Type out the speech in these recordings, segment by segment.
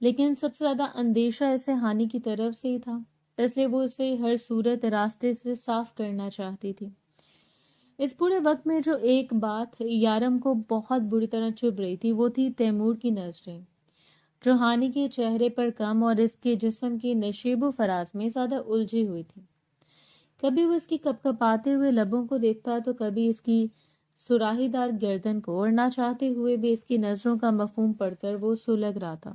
لیکن سب سے زیادہ اندیشہ اسے ہانی کی طرف سے ہی تھا، اس لیے وہ اسے ہر صورت راستے سے صاف کرنا چاہتی تھی۔ اس پورے وقت میں جو ایک بات یارم کو بہت بری طرح چبھ رہی تھی وہ تھی تیمور کی نظریں، جو ہانی کے چہرے پر کم اور اس کے جسم کی نشیب و فراز میں زیادہ الجھی ہوئی تھی۔ کبھی وہ اس کی کپ کپاتے ہوئے لبوں کو دیکھتا تو کبھی اس کی سراہی دار گردن کو، اور نہ چاہتے ہوئے بھی اس کی نظروں کا مفہوم پڑھ کر وہ سلگ رہا تھا۔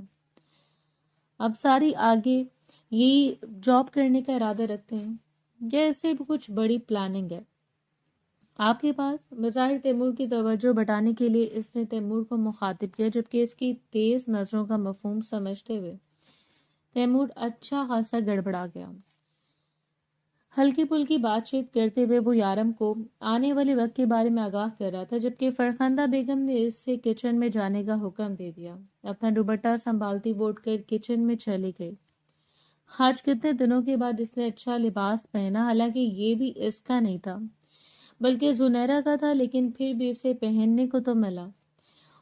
اب ساری آگے یہی جاب کرنے کا ارادہ رکھتے ہیں یا اس سے بھی کچھ بڑی پلاننگ ہے آپ کے پاس؟ بظاہر تیمور کی توجہ بٹانے کے لیے اس نے تیمور کو مخاطب کیا، جبکہ اس کی تیز نظروں کا مفہوم سمجھتے ہوئے تیمور اچھا خاصا گڑبڑا گیا۔ ہلکی پھلکی بات چیت کرتے ہوئے وہ یارم کو آنے والے وقت کے بارے میں آگاہ کر رہا تھا، جبکہ فرخندہ بیگم نے اس سے کچن میں جانے کا حکم دے دیا۔ اپنا دوپٹہ سنبھالتی وہ اٹھ کر کچن میں چلی گئی۔ آج کتنے دنوں کے بعد اس نے اچھا لباس پہنا، حالانکہ یہ بھی اس کا نہیں تھا بلکہ زنیرہ کا تھا، لیکن پھر بھی اسے پہننے کو تو ملا۔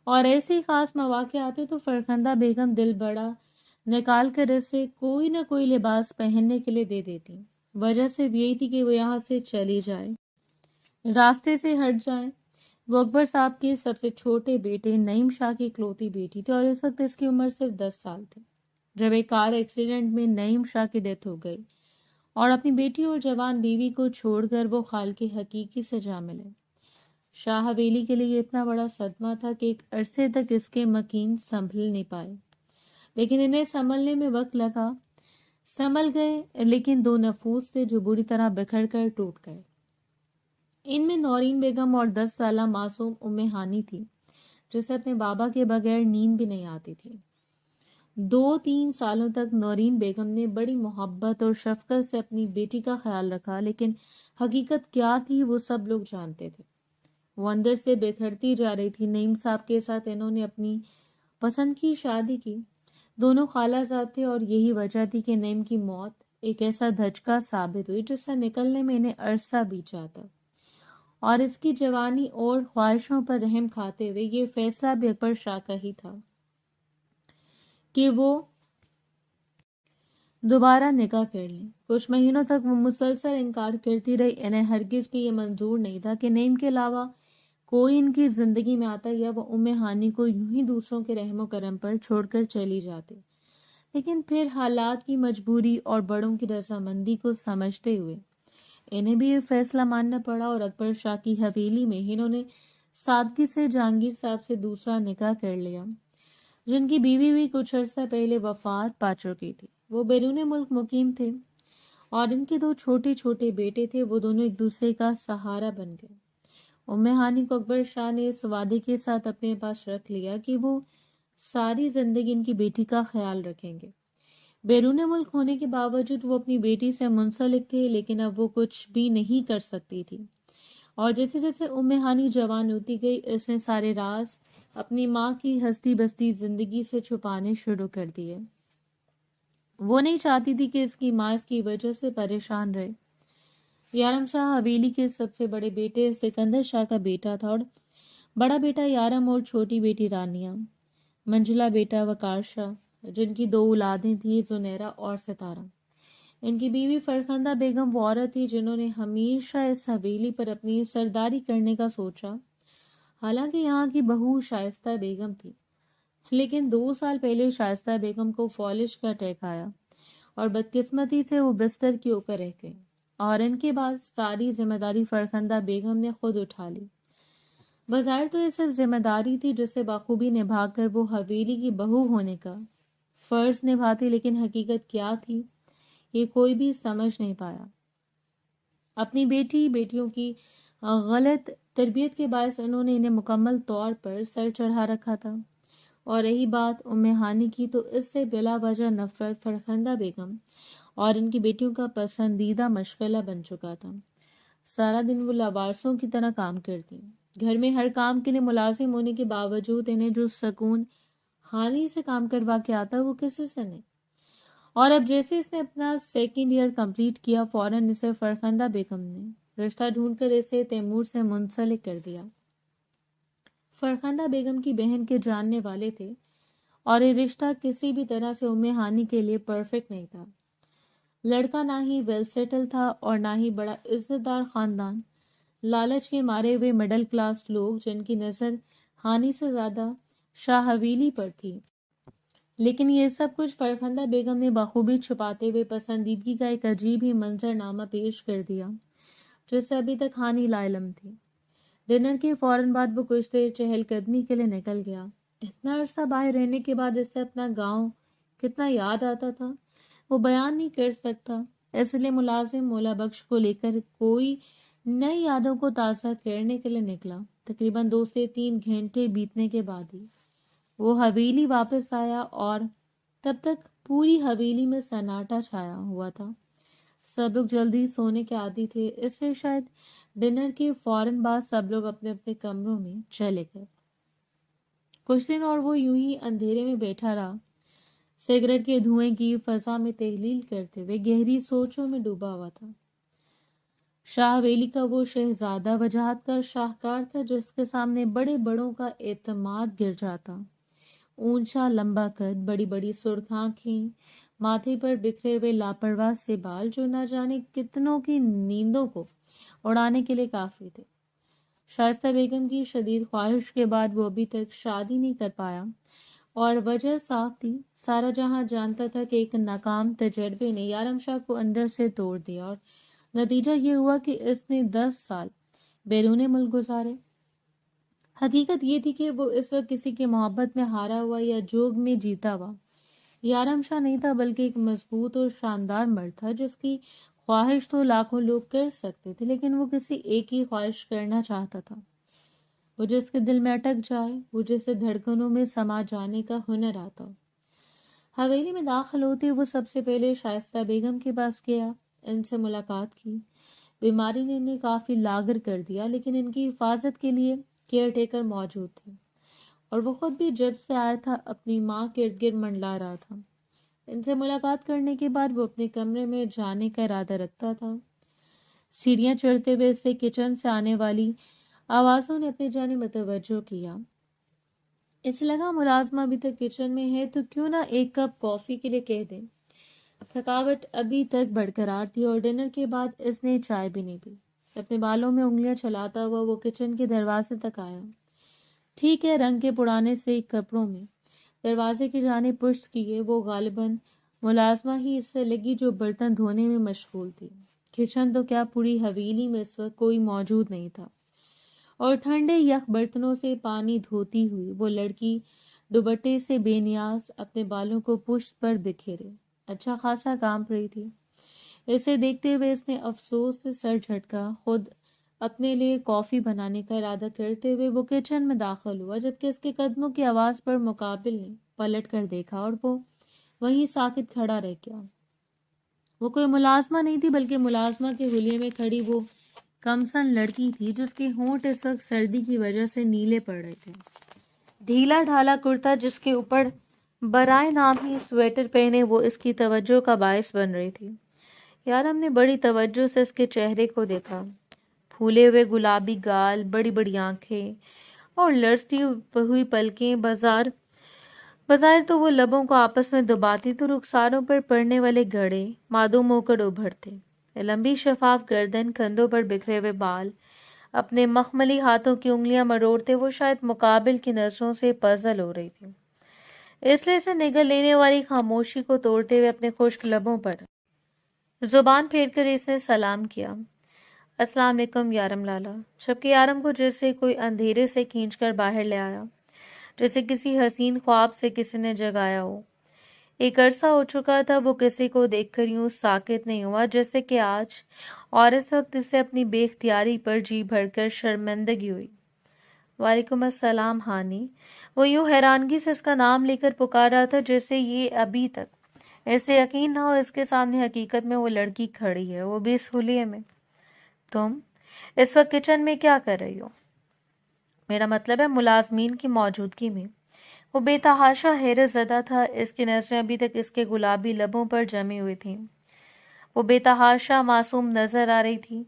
اور ایسے ہی خاص مواقع آتے تو فرخندہ بیگم دل بڑا نکال کر اسے کوئی نہ کوئی لباس پہننے کے لیے دے دیتی۔ وجہ صرف یہی تھی کہ وہ یہاں سے چلی جائے، راستے سے ہٹ جائے۔ وہ اکبر صاحب کے سب سے چھوٹے بیٹے نعیم شاہ کی اکلوتی بیٹی تھی، اور اس وقت اس کی عمر صرف 10 سال تھی جب ایک کار ایکسیڈنٹ میں نعیم شاہ کی ڈیتھ ہو گئی، اور اپنی بیٹی اور جوان بیوی کو چھوڑ کر وہ خالق حقیقی سے جا ملے۔ شاہ حویلی کے لیے یہ اتنا بڑا صدمہ تھا کہ ایک عرصے تک اس کے مکین سنبھل نہیں پائے، لیکن انہیں سنبھلنے میں وقت لگا۔ سنبھل گئے، لیکن دو نفوس تھے جو بری طرح بکھر کر ٹوٹ گئے۔ ان میں نورین بیگم اور 10 سالہ معصوم ام ہانی تھی، جسے اپنے بابا کے بغیر نیند بھی نہیں آتی تھی۔ 2-3 سالوں تک نورین بیگم نے بڑی محبت اور شفقت سے اپنی بیٹی کا خیال رکھا، لیکن حقیقت کیا تھی وہ سب لوگ جانتے تھے۔ وہ اندر سے بکھرتی جا رہی تھی۔ نعیم صاحب کے ساتھ انہوں نے اپنی پسند کی شادی کی، دونوں خالہ زاد تھے، اور یہی وجہ تھی کہ نعیم کی موت ایک ایسا دھچکا ثابت ہوئی جس سے نکلنے میں انہیں عرصہ بیت جاتا، اور اس کی جوانی اور خواہشوں پر رحم کھاتے ہوئے یہ فیصلہ بھی اکبر شاہ کا ہی تھا کہ وہ دوبارہ نکاح کر لیں۔ کچھ مہینوں تک وہ مسلسل انکار کرتی رہی۔ انہیں ہرگز بھی یہ منظور نہیں تھا کہ نعیم کے علاوہ کوئی ان کی زندگی میں آتا، یا وہ ام ہانی کو یوں ہی دوسروں کے رحم و کرم پر چھوڑ کر چلی جاتی۔ لیکن پھر حالات کی مجبوری اور بڑوں کی رضامندی کو سمجھتے ہوئے انہیں بھی یہ فیصلہ ماننا پڑا، اور اکبر شاہ کی حویلی میں انہوں نے سادگی سے جہانگیر صاحب سے دوسرا نکاح کر لیا، جن کی بیوی بھی کچھ عرصہ پہلے وفات پا چکی تھی۔ وہ بیرون ملک مقیم تھے، اور ان کے 2 چھوٹے چھوٹے بیٹے تھے۔ وہ دونوں ایک دوسرے کا سہارا بن گئے۔ ام ہانی کو اکبر شاہ نے اس وعدے کے ساتھ اپنے پاس رکھ لیا کہ وہ ساری زندگی ان کی بیٹی کا خیال رکھیں گے۔ بیرون ملک ہونے کے باوجود وہ اپنی بیٹی سے منسلک تھے، لیکن اب وہ کچھ بھی نہیں کر سکتی تھی، اور جیسے جیسے ام ہانی جوان ہوتی گئی، اس نے سارے راز اپنی ماں کی ہستی بستی زندگی سے چھپانے شروع کر دیے۔ وہ نہیں چاہتی تھی کہ اس کی ماں اس کی وجہ سے پریشان رہے۔ یارم شاہ حویلی کے سب سے بڑے بیٹے سکندر شاہ کا بیٹا تھا، اور بڑا بیٹا یارم اور چھوٹی بیٹی رانیہ، منجلا بیٹا وقار شاہ، جن کی 2 اولادیں تھیں، زنیرہ اور ستارہ۔ ان کی بیوی فرخندہ بیگم وہ عورت تھی جنہوں نے ہمیشہ اس حویلی پر اپنی سرداری کرنے کا سوچا، حالانکہ یہاں کی بہو شائستہ بیگم تھی، لیکن 2 سال پہلے شائستہ بیگم کو فالج کا اٹیک آیا، اور بدقسمتی سے وہ بستر کے اوپر رہ گئی، اور ان کے بعد ساری ذمہ داری فرخندہ بیگم نے خود اٹھا لی۔ بظاہر تو یہ صرف ذمہ داری تھی جسے بخوبی نبھا کر وہ حویلی کی بہو ہونے کا فرض نبھاتی، لیکن حقیقت کیا تھی یہ کوئی بھی سمجھ نہیں پایا۔ اپنی بیٹیوں کی غلط تربیت کے باعث انہوں نے انہیں مکمل طور پر سر چڑھا رکھا تھا، اور رہی بات ام ہانی کی، تو اس سے بلا وجہ نفرت فرخندہ بیگم اور ان کی بیٹیوں کا پسندیدہ مشغلہ بن چکا تھا۔ سارا دن وہ لاوارسوں کی طرح کام کرتی، گھر میں ہر کام کے لیے ملازم ہونے کے باوجود انہیں جو سکون ہانی سے کام کروا کے آتا وہ کسی سے نہیں۔ اور اب جیسے اس نے اپنا 2nd ایئر کمپلیٹ کیا، فوراً اسے فرخندہ بیگم نے رشتہ ڈھونڈ کر اسے تیمور سے منسلک کر دیا۔ فرخندہ بیگم کی بہن کے جاننے والے تھے، اور یہ رشتہ کسی بھی طرح سے ہانی کے لیے پرفیکٹ نہیں تھا۔ لڑکا نہ ہی ویل سیٹل تھا اور نہ ہی بڑا عزت دار خاندان۔ لالچ کے مارے ہوئے مڈل کلاس لوگ جن کی نظر ہانی سے زیادہ شاہ حویلی پر تھی۔ لیکن یہ سب کچھ فرخندہ بیگم نے بخوبی چھپاتے ہوئے پسندیدگی کا ایک عجیب ہی منظر نامہ پیش کر دیا جس سے ابھی تک ہانی لا علم تھی۔ ڈنر کے فوراً بعد وہ کچھ دیر چہل قدمی کے لیے نکل گیا۔ اتنا عرصہ باہر رہنے کے بعد اس سے اپنا گاؤں کتنا یاد آتا تھا وہ بیان نہیں کر سکتا، اس لیے ملازم مولا بخش کو لے کر کوئی نئی یادوں کو تازہ کرنے کے لیے نکلا۔ تقریباً 2 سے 3 گھنٹے بیتنے کے بعد ہی وہ حویلی واپس آیا اور تب تک پوری حویلی میں سناٹا چھایا ہوا تھا۔ سب لوگ جلدی سونے کے عادی تھے، اس لیے شاید ڈنر کے فوراً بعد سب لوگ اپنے اپنے کمروں میں چلے گئے۔ کچھ دن اور وہ یوں ہی اندھیرے میں بیٹھا رہا، سگریٹ کے دھوئیں کی فضا میں تحلیل کرتے ہوئے گہری سوچوں میں ڈوبا ہوا تھا۔ شاہ حویلی کا وہ شہزادہ وجاہت کا شاہکار تھا جس کے سامنے بڑے بڑوں کا اعتماد گر جاتا۔ اونچا لمبا قد، بڑی بڑی سرخ آنکھیں، ماتھے پر بکھرے ہوئے لاپرواہ سے بال جو نہ جانے کتنوں کی نیندوں کو اڑانے کے لیے کافی تھے۔ شائستہ بیگم کی شدید خواہش کے بعد وہ ابھی تک شادی نہیں کر پایا اور وجہ صاف تھی، سارا جہاں جانتا تھا کہ ایک ناکام تجربے نے یارم شاہ کو اندر سے توڑ دیا اور نتیجہ یہ ہوا کہ اس نے 10 سال بیرون ملک گزارے۔ حقیقت یہ تھی کہ وہ اس وقت کسی کی محبت میں ہارا ہوا یا جوگ میں جیتا ہوا یارم شاہ نہیں تھا، بلکہ ایک مضبوط اور شاندار مرد تھا جس کی خواہش تو لاکھوں لوگ کر سکتے تھے، لیکن وہ کسی ایک ہی خواہش کرنا چاہتا تھا، وہ جس کے دل میں اٹک جائے، وہ جسے دھڑکنوں میں سما جانے کا ہنر آتا ہو۔ حویلی میں داخل ہوتے وہ سب سے پہلے شائستہ بیگم کے پاس گیا، ان سے ملاقات کی۔ بیماری نے انہیں کافی لاغر کر دیا، لیکن ان کی حفاظت کے لیے کیئر ٹیکر موجود تھے اور وہ خود بھی جب سے آیا تھا اپنی ماں کے ارد گرد منڈلا رہا تھا۔ ان سے ملاقات کرنے کے بعد وہ اپنے کمرے میں جانے کا ارادہ رکھتا تھا۔ سیڑھیاں چڑھتے ہوئے اسے کچن سے آنے والی آوازوں نے اپنی جانب متوجہ کیا۔ اسے لگا ملازمہ ابھی تک کچن میں ہے تو کیوں نہ ایک کپ کافی کے لیے کہہ دیں۔ تھکاوٹ ابھی تک برقرار تھی اور ڈنر کے بعد اس نے چائے بھی نہیں پی۔ اپنے بالوں میں انگلیاں چلاتا ہوا وہ کچن کے دروازے تک آیا۔ ٹھیک ہے، رنگ کے پڑانے سے کپڑوں میں دروازے کی جانب پشت کیے وہ غالباً ملازمہ ہی اس سے لگی جو برتن دھونے میں مشغول تھی۔ کچن تو کیا پوری حویلی میں اس وقت کوئی موجود نہیں تھا اور ٹھنڈے یک برتنوں سے پانی دھوتی ہوئی وہ لڑکی دوپٹے سے بے نیاز اپنے بالوں کو پشت پر بکھیرے اچھا خاصا کانپ رہی تھی۔ اسے دیکھتے ہوئے اس نے افسوس سے سر جھٹکا، خود اپنے لیے کافی بنانے کا ارادہ کرتے ہوئے وہ کچن میں داخل ہوا، جبکہ اس کے قدموں کی آواز پر مقابل نے پلٹ کر دیکھا اور وہ وہیں ساکت کھڑا رہ گیا۔ وہ کوئی ملازمہ نہیں تھی بلکہ ملازمہ کے حلیے میں کھڑی وہ کمسن لڑکی تھی جس کے ہونٹ اس وقت سردی کی وجہ سے نیلے پڑ رہے تھے۔ ڈھیلا ڈھالا کرتا جس کے اوپر برائے نام ہی سویٹر پہنے وہ اس کی توجہ کا باعث بن رہی تھی۔ یارم نے بڑی توجہ سے اس کے چہرے کو دیکھا، پھولے ہوئے گلابی گال، بڑی بڑی آنکھیں اور لرزتی ہوئی پلکیں، بظاہر تو وہ لبوں کو آپس میں دباتی تو رخساروں پر پڑنے والے گڑے معدوم ہو کر ابھرتے۔ لمبی شفاف گردن، کندھوں پر بکھرے ہوئے بال، اپنے مخملی ہاتھوں کی انگلیاں مروڑتے وہ شاید مقابل کی نظروں سے پزل ہو رہی تھی، اس لیے اسے نگل لینے والی خاموشی کو توڑتے ہوئے اپنے خشک لبوں پر زبان پھیر کر اس نے سلام کیا۔ السلام علیکم یارم لالا، جبکہ یارم کو جیسے کوئی اندھیرے سے کھینچ کر باہر لے آیا، جیسے کسی حسین خواب سے کسی نے جگایا ہو۔ ایک عرصہ ہو چکا تھا وہ کسی کو دیکھ کر یوں ساکت نہیں ہوا جیسے کہ آج، اور اس وقت اسے اپنی بے اختیاری پر جی بھر کر شرمندگی ہوئی۔ وعلیکم السلام ہانی۔ وہ یوں حیرانگی سے اس کا نام لے کر پکار رہا تھا جیسے یہ ابھی تک اسے یقین نہ ہو اس کے سامنے حقیقت میں وہ لڑکی کھڑی ہے، وہ بھی اس حلیے میں۔ تم اس وقت کچن میں کیا کر رہی ہو؟ میرا مطلب ہے ملازمین کی موجودگی میں۔ وہ بے تحاشا حیرت زدہ تھا، اس کی نظریں ابھی تک اس کے گلابی لبوں پر جمی ہوئی تھیں۔ وہ بے تحاشا معصوم نظر آ رہی تھی،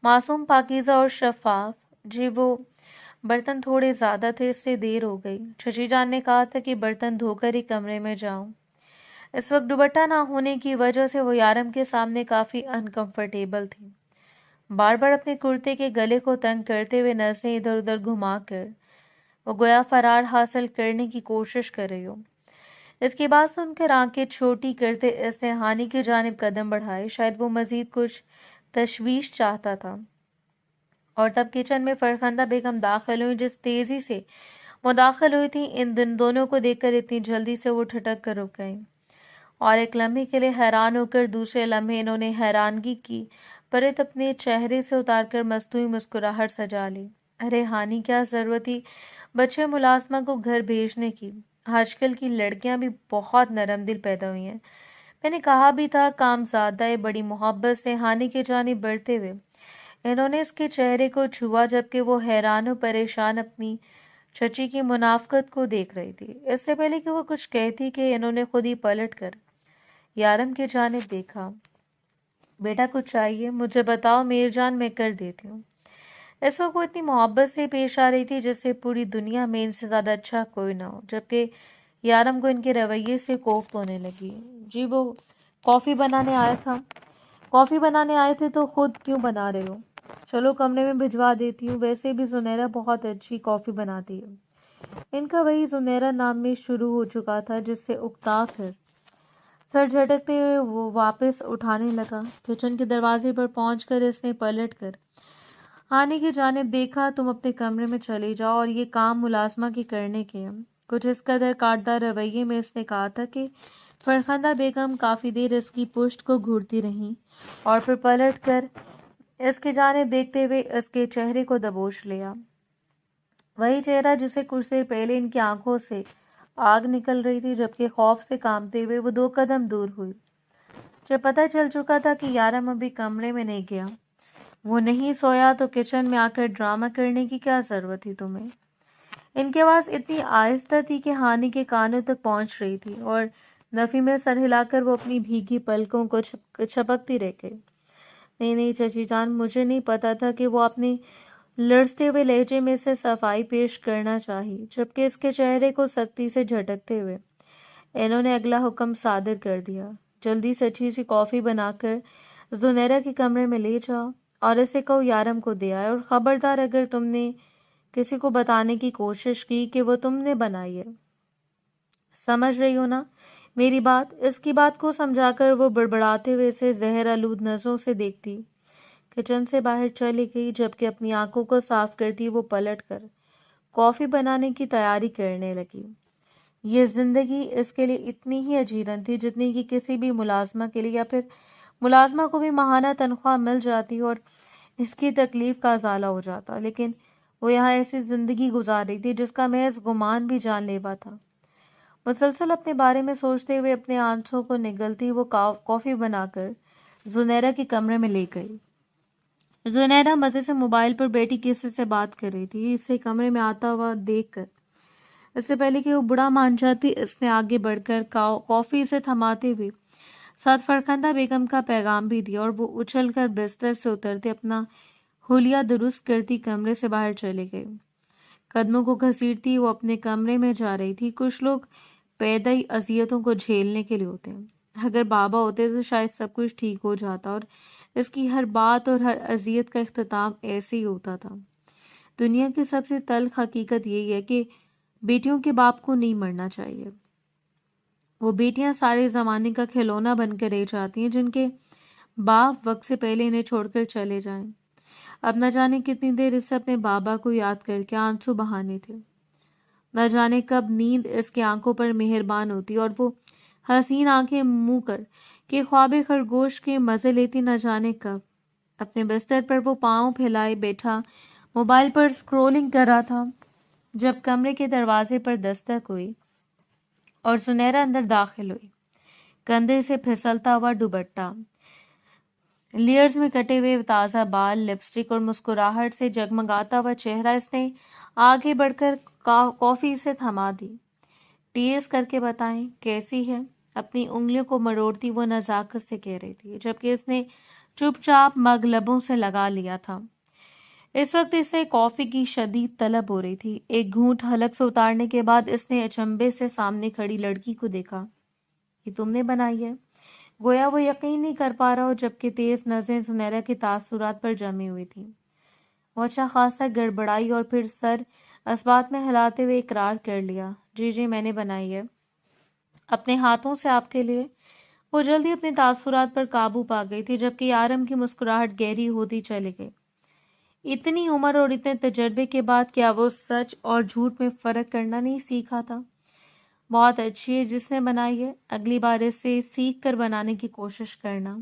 معصوم، پاکیزہ اور شفاف۔ جی وہ برتن تھوڑے زیادہ تھے، اس سے دیر ہو گئی۔ چچی جان نے کہا تھا کہ برتن دھو کر ہی کمرے میں جاؤں۔ اس وقت دوپٹہ نہ ہونے کی وجہ سے وہ یارم کے سامنے کافی انکمفرٹیبل تھی۔ بار بار اپنے کرتے کے گلے کو تنگ کرتے ہوئے نظریں ادھر ادھر گھما کر وہ گویا فرار حاصل کرنے کی کوشش کر رہی ہو۔ اس کی بات سن کر آنکھیں چھوٹی کرتے اس نے ہانی کی جانب قدم بڑھائے۔ شاید وہ مزید کچھ تشویش چاہتا تھا، اور تب کچن میں فرخندہ بیگم داخل ہوئی۔ جس تیزی سے وہ داخل ہوئی تھی، ان دونوں کو دیکھ کر اتنی جلدی سے وہ ٹھٹک کر رک گئیں، اور ایک لمحے کے لیے حیران ہو کر دوسرے لمحے انہوں نے حیرانگی کی پرت اپنے چہرے سے اتار کر مصنوعی مسکراہٹ سجا لی۔ ارے ہانی، کیا ضرورت تھی بچے ملازمہ کو گھر بھیجنے کی؟ آج کل کی لڑکیاں بھی بہت نرم دل پیدا ہوئی ہیں۔ میں نے کہا بھی تھا۔ کام زیادہ بڑی محبت سے ہانی کی جانب بڑھتے ہوئے انہوں نے اس کے چہرے کو چھوا، جبکہ وہ حیران و پریشان اپنی چچی کی منافقت کو دیکھ رہی تھی۔ اس سے پہلے کہ وہ کچھ کہتی کہ انہوں نے خود ہی پلٹ کر یارم کی جانب دیکھا۔ بیٹا کچھ چاہیے؟ مجھے بتاؤ میر جان، میں کر دیتی ہوں۔ اس وقت وہ اتنی محبت سے پیش آ رہی تھی جس سے پوری دنیا میں ان سے زیادہ اچھا کوئی نہ ہو، جبکہ یارم کو ان کے رویے سے کوفت ہونے لگی۔ جی وہ کافی بنانے آیا تھا۔ کافی بنانے آئے تھے تو خود کیوں بنا رہے ہو؟ چلو کمرے میں بھجوا دیتی ہوں، ویسے بھی زنیرہ بہت اچھی کافی بناتی ہے۔ ان کا وہی زنیرہ نام میں شروع ہو چکا تھا، جس سے اکتا کر سر جھٹکتے ہوئے وہ واپس اٹھانے لگا۔ کچن کے دروازے پر پہنچ کر اس نے پلٹ کر ہانی کی جانب دیکھا۔ تم اپنے کمرے میں چلے جاؤ، اور یہ کام ملازمہ کی کرنے کے ہیں۔ کچھ اس قدر کاٹدار رویے میں اس نے کہا تھا کہ فرخندہ بیگم کافی دیر اس کی پشت کو گھورتی رہیں، اور پھر پلٹ کر اس کی جانب دیکھتے ہوئے اس کے چہرے کو دبوچ لیا۔ وہی چہرہ جسے کچھ دیر پہلے ان کی آنکھوں سے آگ نکل رہی تھی، جبکہ خوف سے کانپتے ہوئے وہ 2 قدم دور ہوئی۔ جب پتہ چل چکا تھا کہ یارم ابھی کمرے میں نہیں گیا، وہ نہیں سویا، تو کچن میں آ کر ڈرامہ کرنے کی کیا ضرورت تھی تمہیں؟ ان کی آواز اتنی آہستہ تھی کہ ہانی کے کانوں تک پہنچ رہی تھی، اور نفی میں سر ہلا کر وہ اپنی بھیگی پلکوں کو چھپکتی رہ گئی۔ نہیں نہیں چچی جان، مجھے نہیں پتا تھا کہ وہ اپنے لرزتے ہوئے لہجے میں سے صفائی پیش کرنا چاہی، جبکہ اس کے چہرے کو سختی سے جھٹکتے ہوئے انہوں نے اگلا حکم صادر کر دیا۔ جلدی سے اچھی سی کافی بنا کر زنیرہ کے کمرے میں لے جاؤ، اور اسے کہو یارم کو دے آئے، اور خبردار اگر تم نے کسی کو بتانے کی کوشش کی کہ وہ تم نے بنائی ہے۔ سمجھ رہی ہو نا میری بات؟ اس کی بات کو سمجھا کر وہ بڑبڑاتے ہوئے اسے زہر آلود نظروں سے دیکھتی کچن سے باہر چلی گئی، جبکہ اپنی آنکھوں کو صاف کرتی وہ پلٹ کر کافی بنانے کی تیاری کرنے لگی۔ یہ زندگی اس کے لیے اتنی ہی اجیرن تھی جتنی کہ کسی بھی ملازمہ کے لیے، یا پھر ملازمہ کو بھی ماہانہ تنخواہ مل جاتی اور اس کی تکلیف کا ازالہ ہو جاتا، لیکن وہ یہاں ایسی زندگی گزار رہی تھی جس کا محض گمان بھی جان لیوا تھا۔ مسلسل اپنے بارے میں سوچتے ہوئے اپنے آنسوں کو نگلتی وہ کافی بنا کر زنیرہ کے کمرے میں لے گئی۔ زنیرہ مزے سے موبائل پر بیٹی کسی سے بات کر رہی تھی۔ اسے کمرے میں آتا ہوا دیکھ کر اس سے پہلے کہ وہ بڑا مان جاتی، اس نے آگے بڑھ کر کافی سے تھماتے ہوئے ساتھ فرخندہ بیگم کا پیغام بھی دیا، اور وہ اچھل کر بستر سے اترتے اپنا حلیہ درست کرتی کمرے سے باہر چلے گئے۔ قدموں کو گھسیٹتی وہ اپنے کمرے میں جا رہی تھی۔ کچھ لوگ پیدا ہی اذیتوں کو جھیلنے کے لیے ہوتے ہیں۔ اگر بابا ہوتے تو شاید سب کچھ ٹھیک ہو جاتا، اور اس کی ہر بات اور ہر اذیت کا اختتام ایسے ہی ہوتا تھا۔ دنیا کی سب سے تلخ حقیقت یہی ہے کہ بیٹیوں کے باپ کو نہیں مرنا چاہیے۔ وہ بیٹیاں سارے زمانے کا کھلونا بن کر رہ جاتی ہیں جن کے باپ وقت سے پہلے انہیں چھوڑ کر چلے جائیں۔ اب نہ جانے کتنی دیر اسے اپنے بابا کو یاد کر کے آنسو بہانے تھے، نہ جانے کب نیند اس کے آنکھوں پر مہربان ہوتی اور وہ حسین آنکھیں منہ کر کے خواب خرگوش کے مزے لیتی، نہ جانے کب۔ اپنے بستر پر وہ پاؤں پھیلائے بیٹھا موبائل پر سکرولنگ کر رہا تھا جب کمرے کے دروازے پر دستک ہوئی اور زنیرہ اندر داخل ہوئی۔ کندھے سے پھسلتا ہوا دوپٹہ، لیئرز میں کٹے ہوئے تازہ بال، لپسٹک اور مسکراہٹ سے جگمگاتا ہوا چہرہ، اس نے آگے بڑھ کر کافی سے تھما دی۔ تیز کر کے بتائیں کیسی ہے؟ اپنی انگلیوں کو مروڑتی وہ نزاکت سے کہہ رہی تھی، جبکہ اس نے چپ چاپ مگ لبوں سے لگا لیا تھا۔ اس وقت اسے کافی کی شدید طلب ہو رہی تھی۔ ایک گھونٹ حلق سے اتارنے کے بعد اس نے اچنبے سے سامنے کھڑی لڑکی کو دیکھا۔ یہ تم نے بنائی ہے؟ گویا وہ یقین نہیں کر پا رہا ہو، جبکہ تیز نظریں زنیرہ کے تاثرات پر جمی ہوئی تھیں۔ وہ اچھا خاصا گڑبڑائی اور پھر سر اثبات میں ہلاتے ہوئے اقرار کر لیا، جی میں نے بنائی ہے، اپنے ہاتھوں سے آپ کے لیے۔ وہ جلدی اپنے تاثرات پر قابو پا گئی تھی، جبکہ آرم کی مسکراہٹ گہری ہوتی چلی گئی۔ اتنی عمر اور اتنے تجربے کے بعد کیا وہ سچ اور جھوٹ میں فرق کرنا نہیں سیکھا تھا؟ بہت اچھی ہے جس نے بنائی ہے، اگلی بار اس سے سیکھ کر بنانے کی کوشش کرنا۔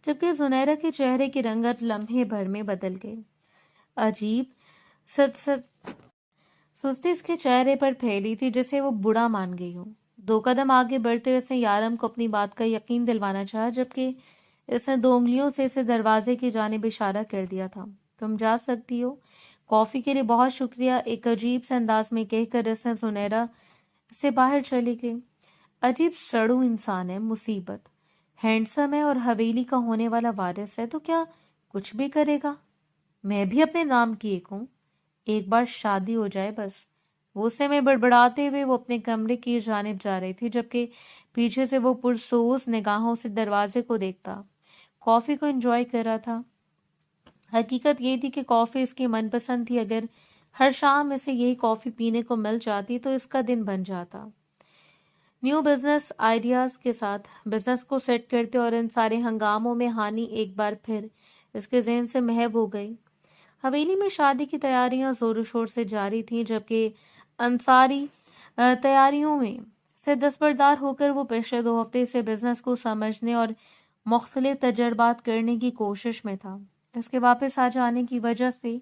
جبکہ زنیرہ کے چہرے کی رنگت لمحے بھر میں بدل گئی۔ عجیب سستی اس کے چہرے پر پھیلی تھی، جسے وہ بڑا مان گئی ہو۔ 2 قدم آگے بڑھتے ہوئے اس نے یارم کو اپنی بات کا یقین دلوانا چاہا، جبکہ اس نے 2 انگلیوں سے اسے دروازے کی جانب اشارہ کر دیا تھا۔ تم جا سکتی ہو، کافی کے لیے بہت شکریہ، ایک عجیب سے انداز میں کہہ کر اس نے زنیرہ سے باہر چلی گئی۔ عجیب سڑو انسان ہے، مصیبت، ہینڈسم ہے اور حویلی کا ہونے والا وارث ہے، تو کیا کچھ بھی کرے گا؟ میں بھی اپنے نام کی ایک ہوں، ایک بار شادی ہو جائے بس۔ غصے میں بڑبڑاتے ہوئے وہ اپنے کمرے کی جانب جا رہی تھی، جبکہ پیچھے سے وہ پرسوز نگاہوں سے دروازے کو دیکھتا کافی کو انجوائے کر رہا تھا۔ حقیقت یہ تھی کہ کافی اس کی من پسند تھی، اگر ہر شام اسے یہی کافی پینے کو مل جاتی تو اس کا دن بن جاتا۔ نیو بزنس آئیڈیاز کے ساتھ بزنس کو سیٹ کرتے اور ان سارے ہنگاموں میں ہانی ایک بار پھر اس کے ذہن سے محو ہو گئی۔ حویلی میں شادی کی تیاریاں زور و شور سے جاری تھیں، جبکہ انصاری تیاریوں میں سے دستبردار ہو کر وہ پچھلے 2 ہفتے سے بزنس کو سمجھنے اور مختلف تجربات کرنے کی کوشش میں تھا۔ اس کے واپس آ جانے کی وجہ سے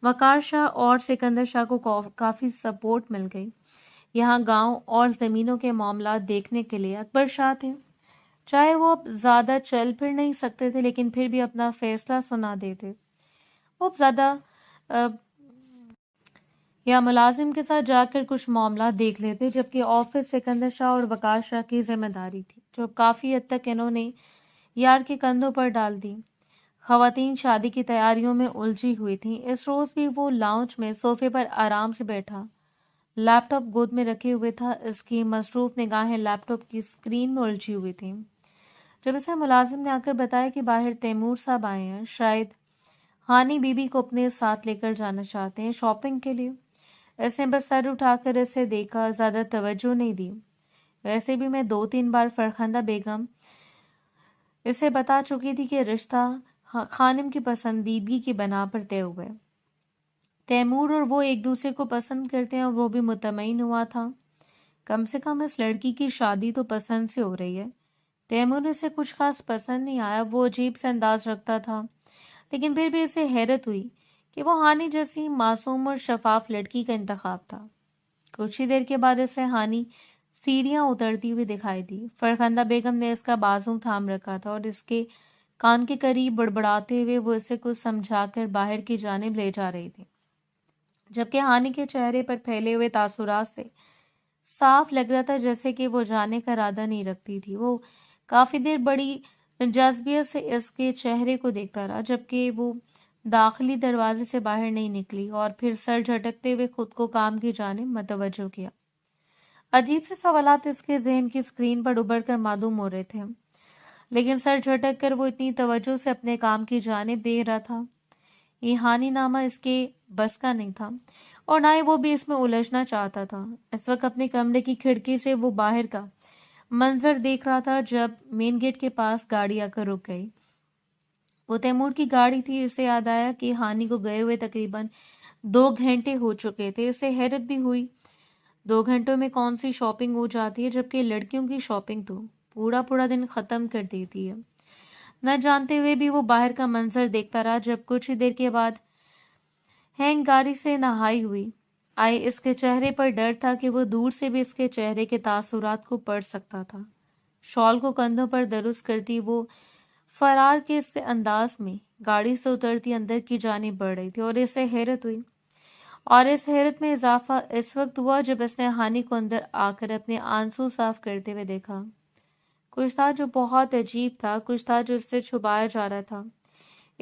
وقار شاہ اور سکندر شاہ کو کافی سپورٹ مل گئی۔ یہاں گاؤں اور زمینوں کے معاملات دیکھنے کے لیے اکبر شاہ تھے۔ چاہے وہ اب زیادہ چل پھر نہیں سکتے تھے، لیکن پھر بھی اپنا فیصلہ سنا دیتے۔ وہ اب زیادہ یا ملازم کے ساتھ جا کر کچھ معاملات دیکھ لیتے، جبکہ آفس سکندر شاہ اور وقار شاہ کی ذمہ داری تھی، جو کافی حد تک انہوں نے یار کے کندھوں پر ڈال دی۔ خواتین شادی کی تیاریوں میں الجھی ہوئی تھیں۔ اس روز بھی وہ لاؤنج میں صوفے پر آرام سے بیٹھا لیپ ٹاپ گود میں رکھے ہوئے تھا۔ اس کی مصروف نگاہیں لیپ ٹاپ کی اسکرین میں الجھی ہوئی تھیں۔ جب اسے ملازم نے آ کر بتایا کہ باہر تیمور صاحب آئے ہیں، شاید ہانی بی بی کو اپنے ساتھ لے کر جانا چاہتے ہیں شاپنگ کے لیے، اس نے بس سر اٹھا کر اسے دیکھا، زیادہ توجہ نہیں دی۔ ویسے بھی میں 2-3 بار فرخندہ بیگم اسے بتا چکی تھی کہ رشتہ خانم کی پسندیدگی کی بنا پر طے ہوئے۔ تیمور اور وہ ایک دوسرے کو پسند کرتے ہیں، اور وہ بھی مطمئن ہوا تھا کم سے کم اس لڑکی کی شادی تو پسند سے ہو رہی ہے۔ تیمور اسے کچھ خاص پسند نہیں آیا، وہ عجیب سے انداز رکھتا تھا، لیکن پھر بھی اسے حیرت ہوئی کہ وہ ہانی جیسی معصوم اور شفاف لڑکی کا انتخاب تھا۔ کچھ ہی دیر کے بعد اسے ہانی سیڑھیاں اترتی ہوئی دکھائی دی۔ فرخندہ بیگم نے اس کا بازو تھام رکھا تھا اور اس کے کان کے قریب بڑبڑاتے ہوئے وہ اسے کچھ سمجھا کر باہر کی جانب لے جا رہی تھی، جبکہ ہانی کے چہرے پر پھیلے ہوئے تاثرات سے صاف لگ رہا تھا جیسے کہ وہ جانے کا ارادہ نہیں رکھتی تھی۔ وہ کافی دیر بڑی جذبیت سے اس کے چہرے کو دیکھتا رہا، جبکہ وہ داخلی دروازے سے باہر نہیں نکلی، اور پھر سر جھٹکتے ہوئے خود کو کام کی جانب متوجہ کیا۔ عجیب سے سوالات اس کے ذہن کی اسکرین پر ابھر کر معدوم ہو رہے تھے، لیکن سر جھٹک کر وہ اتنی توجہ سے اپنے کام کی جانب دے رہا تھا۔ یہ ہانی نامہ اس کے بس کا نہیں تھا، اور نہ ہی وہ بھی اس میں الجھنا چاہتا تھا۔ اس وقت اپنے کمرے کی کھڑکی سے وہ باہر کا منظر دیکھ رہا تھا جب مین گیٹ کے پاس گاڑی آ کر رک گئی۔ وہ تیمور کی گاڑی تھی۔ اسے یاد آیا کہ ہانی کو گئے ہوئے تقریباً 2 گھنٹے ہو چکے تھے۔ اسے حیرت بھی ہوئی 2 گھنٹوں میں کون سی شاپنگ ہو جاتی ہے، جبکہ لڑکیوں کی شاپنگ تو پورا دن ختم کر دیتی ہے۔ نہ جانتے ہوئے بھی وہ باہر کا منظر دیکھتا رہا، جب کچھ ہی دیر کے بعد ہینگ گاڑی سے نہائی ہوئی آئی۔ اس کے چہرے پر ڈر تھا کہ وہ دور سے بھی اس کے چہرے کے تاثرات کو پڑھ سکتا تھا۔ شال کو کندھوں پر درست کرتی وہ فرار کے اس انداز میں گاڑی سے اترتی اندر کی جانب بڑھ رہی تھی، اور اسے حیرت ہوئی، اور اس حیرت میں اضافہ اس وقت ہوا جب اس نے ہانی کو اندر آ کر اپنے آنسو صاف کرتے ہوئے دیکھا۔ کچھ تھا جو بہت عجیب تھا، کچھ تھا جو اس سے چھپایا جا رہا تھا۔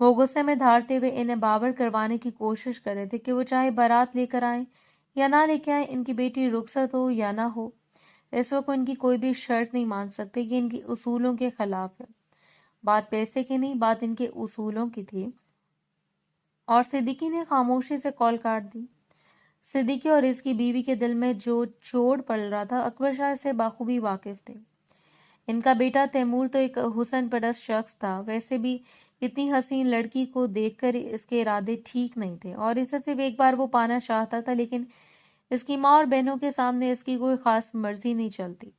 وہ غصے میں دھارتے ہوئے انہیں باور کروانے کی کوشش کر رہے تھے کہ وہ چاہے بارات لے کر آئیں یا نہ لے کے آئیں، ان کی بیٹی رخصت ہو یا نہ ہو، اس وقت ان کی کوئی بھی شرط نہیں مان سکتے، یہ ان کی اصولوں کے خلاف ہے۔ بات پیسے کی نہیں، بات ان کے اصولوں کی تھی۔ اور صدیقی نے خاموشی سے کال کاٹ دی۔ صدیقی اور اس کی بیوی کے دل میں جو چوٹ پڑ رہا تھا اکبر شاہ سے بخوبی واقف تھے۔ ان کا بیٹا تیمور تو ایک حسن پرست شخص تھا، ویسے بھی اتنی حسین لڑکی کو دیکھ کر اس کے ارادے ٹھیک نہیں تھے، اور اسے صرف ایک بار وہ پانا چاہتا تھا، لیکن اس کی ماں اور بہنوں کے سامنے اس کی کوئی خاص مرضی نہیں چلتی۔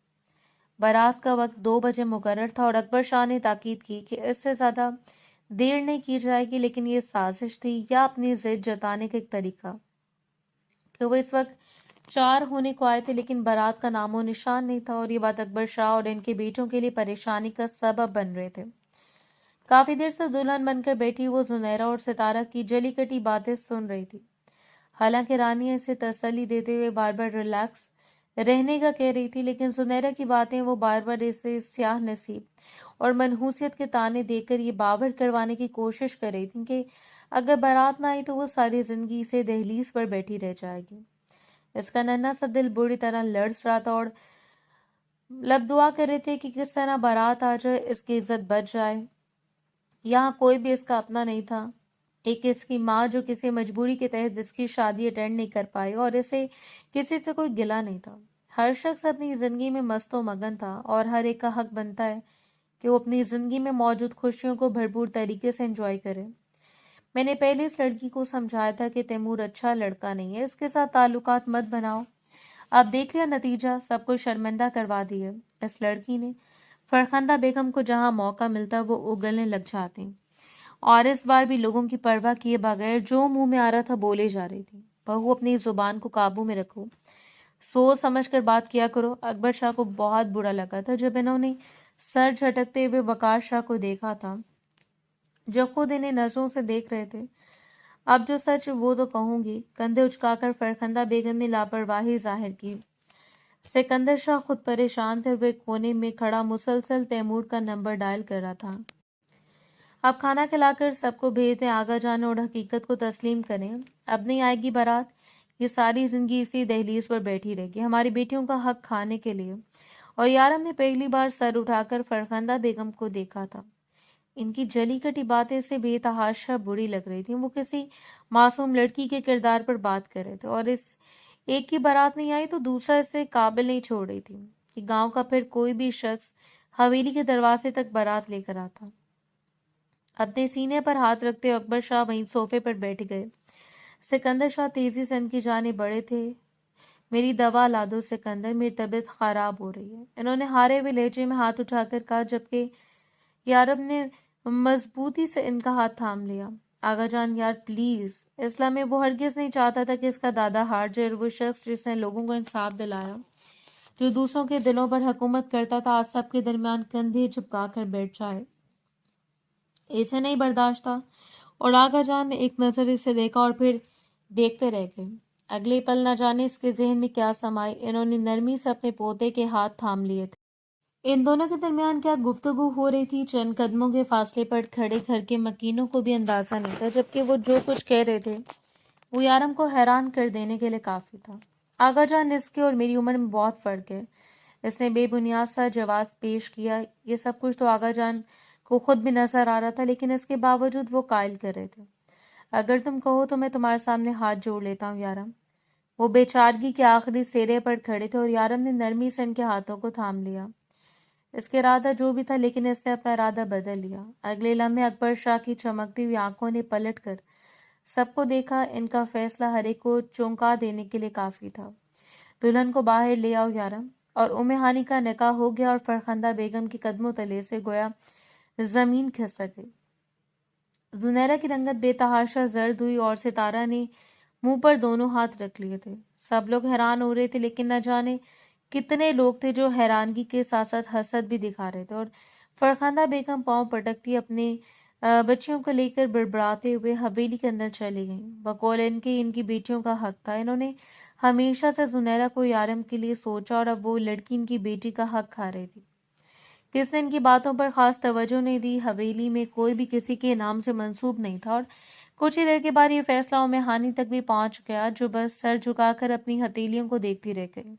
بارات کا وقت 2 بجے مقرر تھا اور اکبر شاہ نے تاکید کی کہ اس سے زیادہ دیر نہیں کی جائے گی، لیکن یہ سازش تھی یا اپنی ضد جتانے کا ایک طریقہ کہ وہ اس وقت 4 ہونے کو آئے تھے لیکن بارات کا نام و نشان نہیں تھا، اور یہ بات اکبر شاہ اور ان کے بیٹوں کے لیے پریشانی کا سبب بن رہے تھے۔ کافی دیر سے دلہن بن کر بیٹھی وہ زنیرہ اور ستارہ کی جلی کٹی باتیں سن رہی تھی۔ حالانکہ رانی اسے تسلی دیتے ہوئے بار بار ریلیکس رہنے کا کہہ رہی تھی، لیکن زنیرہ کی باتیں وہ بار بار اسے سیاہ نصیب اور منحوسیت کے طعنے دے کر یہ باور کروانے کی کوشش کر رہی تھی کہ اگر بارات نہ آئی تو وہ ساری زندگی سے دہلیز پر بیٹھی رہ جائے گی۔ اس کا ننھا سا دل بری طرح لرز رہا تھا اور لب دعا کر رہے تھے کہ کس طرح بارات آ جائے، اس کی عزت بچ جائے۔ یہاں کوئی بھی اس کا اپنا نہیں تھا، ایک اس کی ماں جو کسی مجبوری کے تحت اس کی شادی اٹینڈ نہیں کر پائی، اور اسے کسی سے کوئی گلہ نہیں تھا۔ ہر شخص اپنی زندگی میں مست و مگن تھا اور ہر ایک کا حق بنتا ہے کہ وہ اپنی زندگی میں موجود خوشیوں کو بھرپور طریقے سے انجوائے کرے۔ میں نے پہلے اس لڑکی کو سمجھایا تھا کہ تیمور اچھا لڑکا نہیں ہے، اس کے ساتھ تعلقات مت بناؤ۔ اب دیکھ لیا نتیجہ، سب کو شرمندہ کروا دیا۔ اس لڑکی نے فرخندہ بیگم کو جہاں موقع ملتا وہ اگلنے لگ جاتی، اور اس بار بھی لوگوں کی پرواہ کیے بغیر جو منہ میں آ رہا تھا بولے جا رہی تھی۔ بہو اپنی زبان کو قابو میں رکھو، سوچ سمجھ کر بات کیا کرو۔ اکبر شاہ کو بہت برا لگا تھا جب انہوں نے سر جھٹکتے ہوئے وقار شاہ کو دیکھا تھا جو خود انہیں نظروں سے دیکھ رہے تھے۔ اب جو سچ وہ تو کہوں گی، کندھے اچکا کر فرخندہ بیگم نے لاپرواہی ظاہر کی۔ سکندر شاہ خود پریشان تھے، وہ ایک کونے میں کھڑا مسلسل تیمور کا نمبر ڈائل کر رہا تھا۔ اب کھانا کھلا کر سب کو بھیج دیں، آگا جانے اور حقیقت کو تسلیم کریں۔ اب نہیں آئے گی بارات، یہ ساری زندگی اسی دہلیز پر بیٹھی رہے گی ہماری بیٹیوں کا حق کھانے کے لیے۔ اور یارم نے پہلی بار سر اٹھا کر فرخندہ بیگم کو دیکھا تھا۔ ان کی جلی کٹی باتیں سے بے تحاشا بری لگ رہی تھی، وہ کسی معصوم لڑکی کے کردار پر بات کر رہے تھے، اور اس ایک کی بارات نہیں آئی تو دوسرا اسے قابل نہیں چھوڑ رہی تھی کہ گاؤں کا پھر کوئی بھی شخص حویلی کے دروازے تک بارات لے کر آتا۔ اپنے سینے پر ہاتھ رکھتے اکبر شاہ وہیں صوفے پر بیٹھ گئے۔ سکندر شاہ تیزی سے ان کی جانب بڑھے تھے۔ میری دوا لا دو سکندر، میری طبیعت خراب ہو رہی ہے، انہوں نے ہارے ہوئے لہجے میں ہاتھ اٹھا کر کہا، جبکہ یارب نے مضبوطی سے ان کا ہاتھ تھام لیا۔ آگا جان یار پلیز، اسلام میں وہ ہرگز نہیں چاہتا تھا کہ اس کا دادا ہار جائے، اور وہ شخص جس نے لوگوں کو انصاف دلایا، جو دوسروں کے دلوں پر حکومت کرتا تھا، آج سب کے درمیان کندھے چپکا کر بیٹھ جائے، اسے نہیں برداشت تھا۔ اور آگا جان نے ایک نظر اسے دیکھا اور پھر دیکھتے رہ گئے۔ اگلے پل نہ جانے اس کے ذہن میں کیا سمائے، انہوں نے نرمی سے اپنے پوتے کے ہاتھ تھام لیے تھے۔ ان دونوں کے درمیان کیا گفتگو ہو رہی تھی، چند قدموں کے فاصلے پر کھڑے گھر کے مکینوں کو بھی اندازہ نہیں تھا، جبکہ وہ جو کچھ کہہ رہے تھے وہ یارم کو حیران کر دینے کے لیے کافی تھا۔ آگا جان، اس کے اور میری عمر میں بہت فرق ہے، اس نے بے بنیاد سا جواز پیش کیا۔ یہ سب کچھ تو آگا جان کو خود بھی نظر آ رہا تھا، لیکن اس کے باوجود وہ قائل کر رہے تھے۔ اگر تم کہو تو میں تمہارے سامنے ہاتھ جوڑ لیتا ہوں یارم۔ وہ بے چارگی کے آخری سیرے پر کھڑے تھے اور یارم نے نرمی سے ان کے ہاتھوں کو تھام لیا۔ اس کا ارادہ جو بھی تھا، لیکن اس نے اپنا ارادہ بدل لیا۔ اگلے لمحے اکبر شاہ کی چمکتی ہوئی آنکھوں نے پلٹ کر سب کو دیکھا، ان کا فیصلہ ہر ایک کو چونکا دینے کے لیے کافی تھا۔ دلہن کو باہر لے آؤ یارم، اور ہانی کا نکاح ہو گیا اور فرخندہ بیگم کے قدموں تلے سے گویا زمین کھسک گئی۔ زنیرہ کی رنگت بے تحاشا زرد ہوئی اور ستارہ نے منہ پر دونوں ہاتھ رکھ لیے تھے۔ سب لوگ حیران ہو رہے تھے، لیکن نہ جانے کتنے لوگ تھے جو حیرانگی کے ساتھ ساتھ حسد بھی دکھا رہے تھے۔ اور فرخندہ بیگم پاؤں پٹکتی اپنے بچیوں کو لے کر بڑبڑاتے ہوئے حویلی کے اندر چلی گئیں۔ بقول ان کی بیٹیوں کا حق تھا، انہوں نے ہمیشہ سے زنیرہ کو یارم کے لیے سوچا، اور اب وہ لڑکی ان کی بیٹی کا حق کھا رہی تھی۔ کس نے ان کی باتوں پر خاص توجہ نہیں دی۔ حویلی میں کوئی بھی کسی کے نام سے منسوب نہیں تھا اور کچھ ہی دیر کے بعد یہ فیصلہ میں ہانی تک بھی پہنچ گیا، جو بس سر جھکا کر اپنی ہتھیلیوں کو دیکھتی رہ گئی۔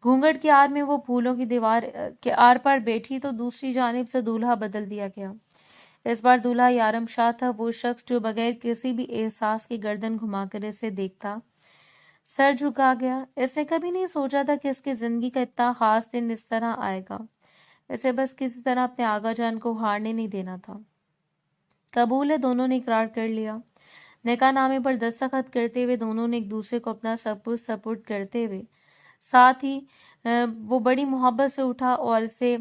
گھونگھٹ کی آڑ میں وہ پھولوں کی دیوار کے آر پار بیٹھی تو دوسری جانب سے دولہا بدل دیا گیا۔ اس بار دولہا یارم شاہ تھا، وہ شخص جو بغیر کسی بھی احساس کی گردن گھما کر اسے دیکھتا سر جھکا گیا۔ اس نے کبھی نہیں سوچا تھا کہ اس کی زندگی کا اتنا خاص دن اس طرح آئے گا۔ اسے بس کسی طرح اپنے آغا جان کو ہارنے نہیں دینا تھا۔ قبول ہے، دونوں نے اقرار کر لیا۔ نکاح نامے پر دستخط کرتے ہوئے دونوں نے ایک دوسرے کو اپنا سب کچھ سپرد کرتے ہوئے ساتھ ہی وہ بڑی محبت سے اٹھا اور اسے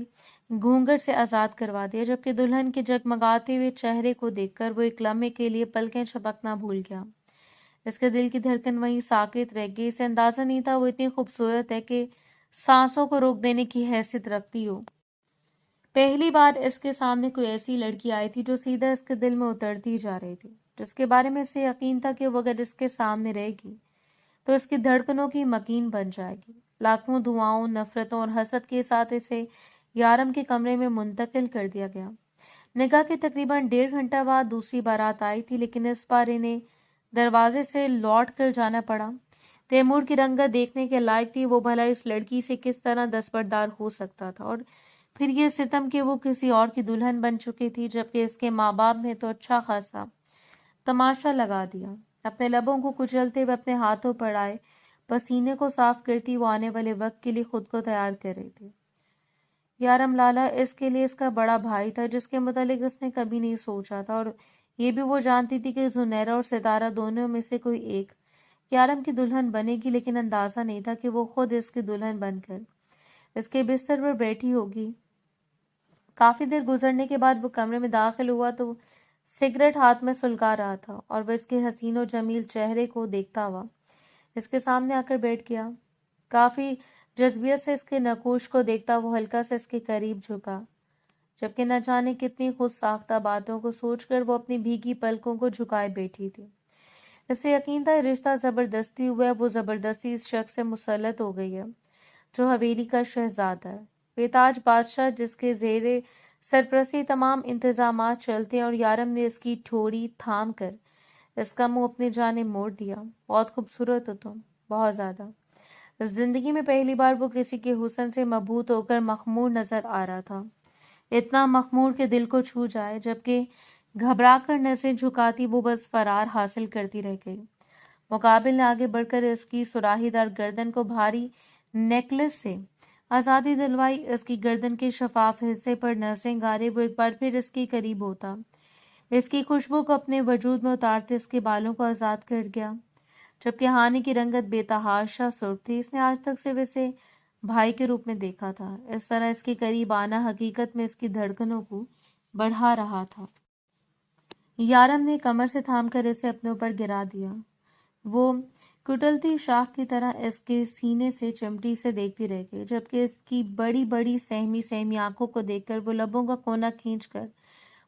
گھونگھٹ سے آزاد کروا دیا، جبکہ دلہن کے جگمگاتے ہوئے چہرے کو دیکھ کر وہ ایک لمحے کے لیے پلکیں جھپکنا بھول گیا۔ اس کے دل کی دھڑکن وہیں ساکت رہ گئی۔ اسے اندازہ نہیں تھا وہ اتنی خوبصورت ہے کہ سانسوں کو روک دینے کی حیثیت رکھتی ہو۔ پہلی بار اس کے سامنے کوئی ایسی لڑکی آئی تھی جو سیدھا اس کے دل میں اترتی جا رہی تھی، جس کے بارے میں اسے یقین تھا کہ وہ اگر اس کے سامنے رہے گی تو اس کی دھڑکنوں کی مکین بن جائے گی۔ لاکھوں دعاؤں، نفرتوں اور حسد کے ساتھ اسے یارم کے کمرے میں منتقل کر دیا گیا۔ نکاح کے تقریباً 1.5 گھنٹہ بعد دوسری بارات آئی تھی، لیکن اس بار انہیں دروازے سے لوٹ کر جانا پڑا۔ تیمور کی رنگت دیکھنے کے لائق تھی، وہ بھلا اس لڑکی سے کس طرح دستبردار ہو سکتا تھا، اور پھر یہ ستم کہ وہ کسی اور کی دلہن بن چکی تھی، جبکہ اس کے ماں باپ نے تو اچھا خاصا تماشا لگا دیا۔ اپنے لبوں کو کچلتے ہوئے اپنے ہاتھوں پر آئے پسینے کو صاف کرتی وہ آنے والے وقت کے لیے خود کو تیار کر رہی تھی۔ یارم لالا اس کے لیے اس کا بڑا بھائی تھا، جس کے متعلق اس نے کبھی نہیں سوچا تھا، اور یہ بھی وہ جانتی تھی کہ زنیرہ اور ستارہ دونوں میں سے کوئی ایک یارم کی دلہن بنے گی، لیکن اندازہ نہیں تھا کہ وہ خود اس کی دلہن بن کر اس کے بستر پر بیٹھی ہوگی۔ کافی دیر گزرنے کے بعد وہ کمرے میں داخل ہوا تو سگریٹ ہاتھ میں سلگا رہا تھا اور وہ اس کے حسین و جمیل چہرے کو دیکھتا ہوا اس کے سامنے آ کر بیٹھ گیا۔ کافی جذبیت سے اس کے نقوش کو دیکھتا وہ ہلکا سے اس کے قریب جھکا، جبکہ نہ جانے کتنی خود ساختہ باتوں کو سوچ کر وہ اپنی بھیگی پلکوں کو جھکائے بیٹھی تھی۔ اسے یقین تھا رشتہ زبردستی ہوا ہے، وہ زبردستی اس شخص سے مسلط ہو گئی ہے جو حویلی کا شہزادہ ہے، بے تاج بادشاہ جس کے زیر سرپرستی تمام انتظامات چلتے ہیں، اور یارم نے اس کی ٹھوڑی تھام کر اس کا منہ اپنی جانب موڑ دیا۔ بہت خوبصورت ہو تم، بہت زیادہ۔ زندگی میں پہلی بار وہ کسی کے حسن سے مبہوت ہو کر مخمور نظر آ رہا تھا، اتنا مخمور کہ دل کو چھو جائے، جبکہ گھبرا کر نظریں جھکاتی وہ بس فرار حاصل کرتی رہ گئی۔ مقابل نے آگے بڑھ کر اس کی سراہی دار گردن کو بھاری نیکلس سے آزادی دلوائی۔ اس کی گردن کے شفاف حصے پر نظریں گارے وہ ایک بار پھر اس کے قریب ہوتا، اس کی خوشبو کو اپنے وجود میں اتارتے اس کے بالوں کو آزاد کر گیا، جبکہ ہانی کی رنگت بے تحاشا سرخ تھی۔ اس نے آج تک صرف اسے بھائی کے روپ میں دیکھا تھا، اس طرح اس کے قریب آنا حقیقت میں اس کی دھڑکنوں کو بڑھا رہا تھا۔ یارم نے کمر سے تھام کر اسے اپنے اوپر گرا دیا۔ وہ کٹلتی شاخ کی طرح اس کے سینے سے چمٹی سے دیکھتی رہ گئی، جبکہ اس کی بڑی بڑی سہمی سہمی آنکھوں کو دیکھ کر وہ لبوں کا کونا کھینچ کر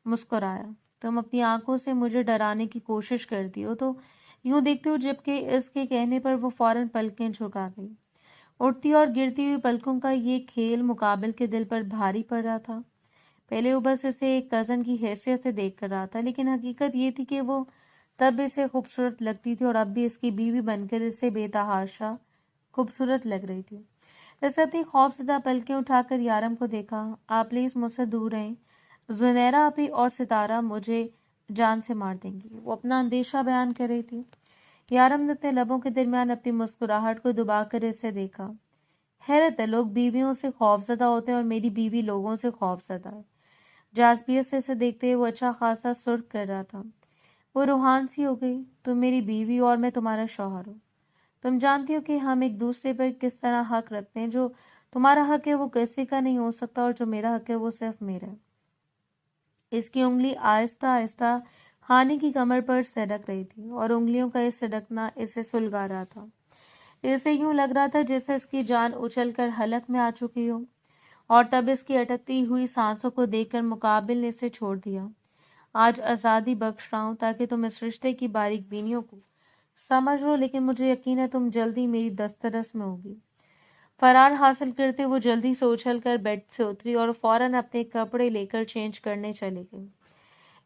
مسکرایا۔ تم اپنی آنکھوں سے مجھے ڈرانے کی کوشش کرتی ہو، تو یوں دیکھتی ہو، جبکہ اس کے کہنے پر وہ فوراً پلکیں جھکا گئی۔ اٹھتی اور گرتی ہوئی پلکوں کا یہ کھیل مقابل کے دل پر بھاری پڑ رہا تھا۔ پہلے وہ بس اسے ایک کزن کی حیثیت سے دیکھ کر رہا تھا، لیکن حقیقت یہ تھی کہ وہ تب اسے خوبصورت لگتی تھی اور اب بھی اس کی بیوی بن کر اسے بے تحاشا خوبصورت لگ رہی تھی۔ اسے اپنی خوف زدہ پلکیں اٹھا کر یارم کو دیکھا۔ آپ پلیز مجھ سے دور رہیں، زنیرہ ابھی اور ستارہ مجھے جان سے مار دیں گی، وہ اپنا اندیشہ بیان کر رہی تھی۔ یارم نے اپنے لبوں کے درمیان اپنی مسکراہٹ کو دبا کر اسے دیکھا۔ حیرت ہے، لوگ بیویوں سے خوف زدہ ہوتے ہیں اور میری بیوی لوگوں سے خوف زدہ ہے۔ جاذبیت سے اسے دیکھتے ہوئے وہ اچھا خاصا سرخ کر رہا تھا۔ وہ روحان سی ہو گئی۔ تم میری بیوی اور میں تمہارا شوہر ہوں۔ تم جانتی ہو کہ ہم ایک دوسرے پر کس طرح حق رکھتے ہیں، جو تمہارا حق ہے وہ کسی کا نہیں ہو سکتا، اور جو میرا حق ہے وہ صرف میرا ہے۔ اس کی انگلی آہستہ آہستہ ہانی کی کمر پر سرک رہی تھی، اور انگلیوں کا یہ سرکنا اسے سلگا رہا تھا۔ اسے یوں لگ رہا تھا جیسے اس کی جان اچھل کر حلق میں آ چکی ہو، اور تب اس کی اٹکتی ہوئی سانسوں کو دیکھ کر مقابل نے اسے چھوڑ دیا۔ آج آزادی بخش رہا ہوں تاکہ تم اس رشتے کی باریک بینیوں کو سمجھ لو، لیکن مجھے یقین ہے تم جلدی میری دسترس میں ہوگی۔ فرار حاصل کرتے وہ جلدی سے اچھل کر بیڈ سے اتری اور فوراً اپنے کپڑے لے کر چینج کرنے چلی گئی۔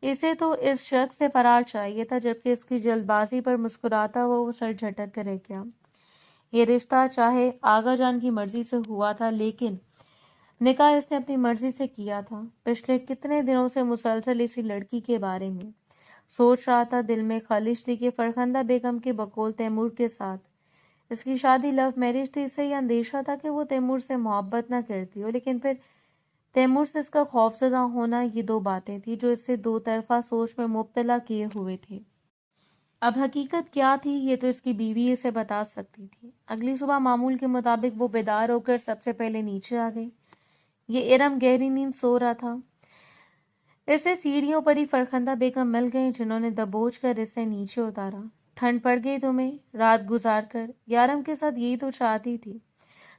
اسے تو اس شخص سے فرار چاہیے تھا، جبکہ اس کی جلد بازی پر مسکراتا ہوا وہ سر جھٹک کر رہ گیا۔ یہ رشتہ چاہے آغا جان کی مرضی سے ہوا تھا، لیکن نکاح اس نے اپنی مرضی سے کیا تھا۔ پچھلے کتنے دنوں سے مسلسل اسی لڑکی کے بارے میں سوچ رہا تھا، دل میں خواہش تھی کہ فرخندہ بیگم کے بقول تیمور کے ساتھ اس کی شادی لو میرج تھی۔ اسے یہ اندیشہ تھا کہ وہ تیمور سے محبت نہ کرتی ہو، لیکن پھر تیمور سے اس کا خوفزدہ ہونا، یہ دو باتیں تھیں جو اسے دو طرفہ سوچ میں مبتلا کیے ہوئے تھے۔ اب حقیقت کیا تھی یہ تو اس کی بیوی اسے بتا سکتی تھی۔ اگلی صبح معمول کے مطابق وہ بیدار ہو کر سب سے پہلے نیچے آ گئی۔ یہ ارم گہری نیند سو رہا تھا۔ اسے سیڑھیوں پر ہی فرخندہ بیگم مل گئیں، جنہوں نے دبوچ کر اسے نیچے اتارا۔ ٹھنڈ پڑ گئی تمہیں رات گزار کر؟ یارم کے ساتھ یہی تو چاہتی تھی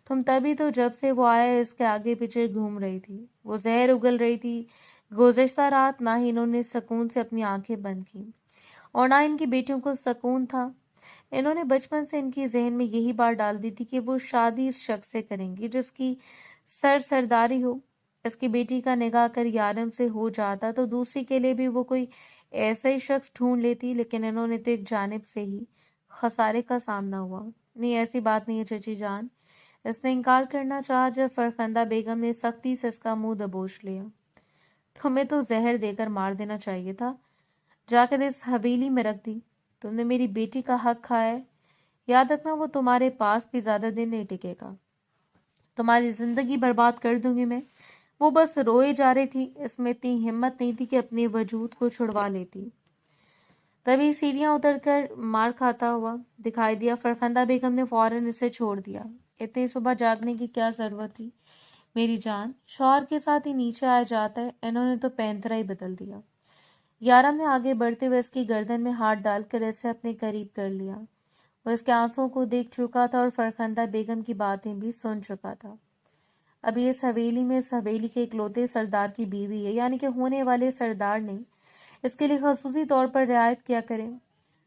تم، تبھی تو جب سے وہ آیا اس کے آگے پیچھے گھوم رہی تھی۔ وہ زہر اگل رہی تھی۔ گزشتہ رات نہ ہی انہوں نے سکون سے اپنی آنکھیں بند کی اور نہ ان کی بیٹیوں کو سکون تھا۔ انہوں نے بچپن سے ان کی ذہن میں یہی بات ڈال دی تھی کہ وہ شادی اس شخص سے کریں گی جس کی سرداری ہو۔ اس کی بیٹی کا نکاح کر یارم سے ہو جاتا تو دوسری کے لیے بھی وہ کوئی ایسا ہی شخص ڈھونڈ لیتی، لیکن انہوں نے تو ایک جانب سے ہی خسارے کا سامنا ہوا۔ نہیں، ایسی بات نہیں ہے چچی جان، اس نے انکار کرنا چاہا جب فرخندہ بیگم نے سختی سے اس کا منہ دبوچ لیا۔ تمہیں تو زہر دے کر مار دینا چاہیے تھا، جا کر اس حویلی میں رکھ دی۔ تم نے میری بیٹی کا حق کھایا ہے، یاد رکھنا وہ تمہارے پاس بھی زیادہ دن نہیں ٹکے گا۔ تمہاری زندگی برباد کر دوں گی میں۔ وہ بس روئے جا رہی تھی، اس میں اتنی ہمت نہیں تھی کہ اپنے وجود کو چھڑوا لیتی۔ تبھی سیڑھیاں اتر کر مار کھاتا ہوا دکھائی دیا۔ فرخندہ بیگم نے فوراً اسے چھوڑ دیا۔ اتنی صبح جاگنے کی کیا ضرورت تھی میری جان، شوہر کے ساتھ ہی نیچے آیا جاتا ہے، انہوں نے تو پینترا ہی بدل دیا۔ یارم نے آگے بڑھتے ہوئے اس کی گردن میں ہاتھ ڈال کر اسے اپنے قریب کر لیا۔ وہ اس کے آنسوؤں کو دیکھ چکا تھا اور فرخندہ بیگم کی باتیں بھی سن چکا تھا۔ ابھی اس حویلی میں اس حویلی کے اکلوتے سردار کی بیوی ہے، یعنی کہ ہونے والے سردار نے اس کے لیے خصوصی طور پر رعایت کیا کرے۔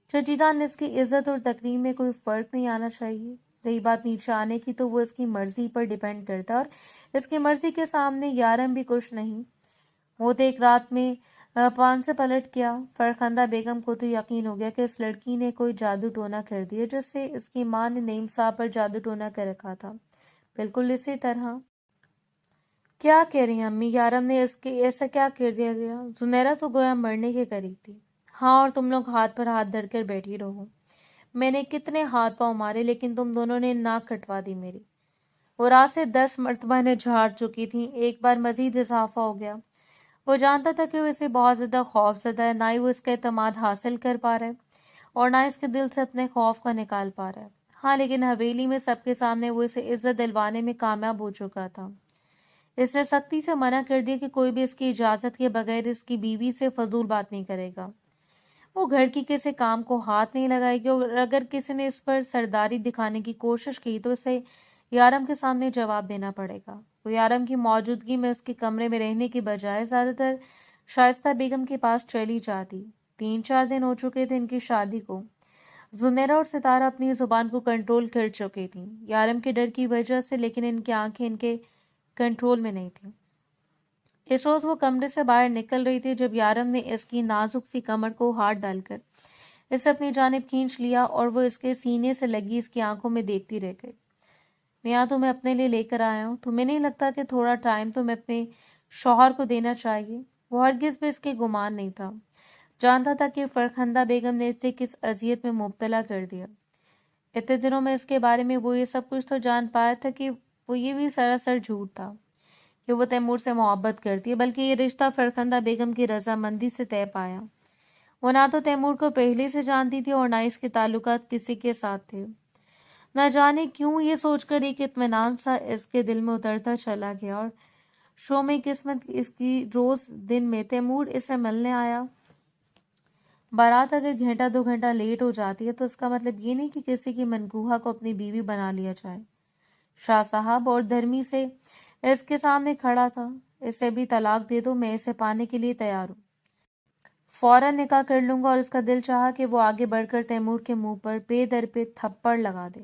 چچی جان، اس کی عزت اور تکریم میں کوئی فرق نہیں آنا چاہیے۔ رہی بات نیچے آنے کی تو وہ اس کی مرضی پر ڈیپینڈ کرتا ہے، اور اس کی مرضی کے سامنے یارم بھی کچھ نہیں۔ وہ تو ایک رات میں پان سے پلٹ گیا۔ فرخندہ بیگم کو تو یقین ہو گیا کہ اس لڑکی نے کوئی جادو ٹونا کر دیا، جس سے اس کی ماں نے نعیم صاحب پر جادو ٹونا کر رکھا تھا، بالکل اسی طرح۔ کیا کہہ رہی ہیں امی؟ یارم نے اس کے ایسا کیا کر دیا گیا؟ زنیرہ تو گویا مرنے کے قریب تھی۔ ہاں، اور تم لوگ ہاتھ پر ہاتھ دھر کر بیٹھی رہو۔ میں نے کتنے ہاتھ پاؤں مارے، لیکن تم دونوں نے ناک کٹوا دی میری۔ وہ رات سے 10 مرتبہ انہیں جھاڑ چکی تھی، ایک بار مزید اضافہ ہو گیا۔ وہ جانتا تھا کہ وہ اسے بہت زیادہ خوف زدہ ہے، نہ ہی وہ اس کا اعتماد حاصل کر پا رہا ہے اور نہ اس کے دل سے اپنے خوف کا نکال پا رہا ہے۔ ہاں، لیکن حویلی میں سب کے سامنے وہ اسے عزت دلوانے میں کامیاب ہو چکا تھا۔ اس نے سختی سے منع کر دیا کہ کوئی بھی اس کی اجازت کے بغیر اس کی بیوی سے فضول بات نہیں کرے گا۔ وہ گھر کی کسی کام کو ہاتھ نہیں لگائے گی، اور اگر کسی نے اس پر سرداری دکھانے کی کوشش کی تو اسے یارم کے سامنے جواب دینا پڑے گا۔ وہ یارم کی موجودگی میں اس کے کمرے میں رہنے کی بجائے زیادہ تر شائستہ بیگم کے پاس چلی جاتی۔ 3-4 دن ہو چکے تھے ان کی شادی کو۔ زنیرہ اور ستارہ اپنی زبان کو کنٹرول کر چکی تھیں، یارم کے ڈر کی وجہ سے، لیکن ان کی آنکھیں ان کے کنٹرول میں نہیں تھیں۔ اس روز وہ کمرے سے باہر نکل رہی تھی جب یارم نے اس کی نازک سی کمر کو ہاتھ ڈال کر اسے اپنی جانب کھینچ لیا، اور وہ اس کے سینے سے لگی اس کی آنکھوں میں دیکھتی رہ گئی۔ میں یہاں تمہیں اپنے لیے لے کر آیا ہوں، تمہیں نہیں لگتا کہ تھوڑا ٹائم تمہیں اپنے شوہر کو دینا چاہیے؟ وہ ہرگز بھی اس کے گمان نہیں تھا، جانتا تھا کہ فرخندہ بیگم نے اسے کس اذیت میں مبتلا کر دیا۔ اتنے دنوں میں اس کے بارے میں وہ یہ سب کچھ تو جان پایا تھا کہ وہ یہ بھی سراسر جھوٹ تھا کہ وہ تیمور سے محبت کرتی ہے، بلکہ یہ رشتہ فرخندہ بیگم کی رضامندی سے طے پایا۔ وہ نہ تو تیمور کو پہلے سے جانتی تھی اور نہ اس کے تعلقات کسی کے ساتھ تھے۔ نہ جانے کیوں یہ سوچ کر ایک اطمینان سا اس کے دل میں اترتا چلا گیا، اور شوم قسمت اس کی روز دن میں تیمور اسے ملنے آیا۔ بارات اگر 1-2 گھنٹہ لیٹ ہو جاتی ہے تو اس کا مطلب یہ نہیں کہ کسی کی منکوہا کو اپنی بیوی بنا لیا جائے۔ شاہ صاحب اور دھرمی سے اس کے سامنے کھڑا تھا۔ اسے بھی طلاق دے دو، میں اسے پانے کے لیے تیار ہوں، فوراً نکاح کر لوں گا۔ اور اس کا دل چاہا کہ وہ آگے بڑھ کر تیمور کے منہ پر پے در پہ تھپڑ لگا دے۔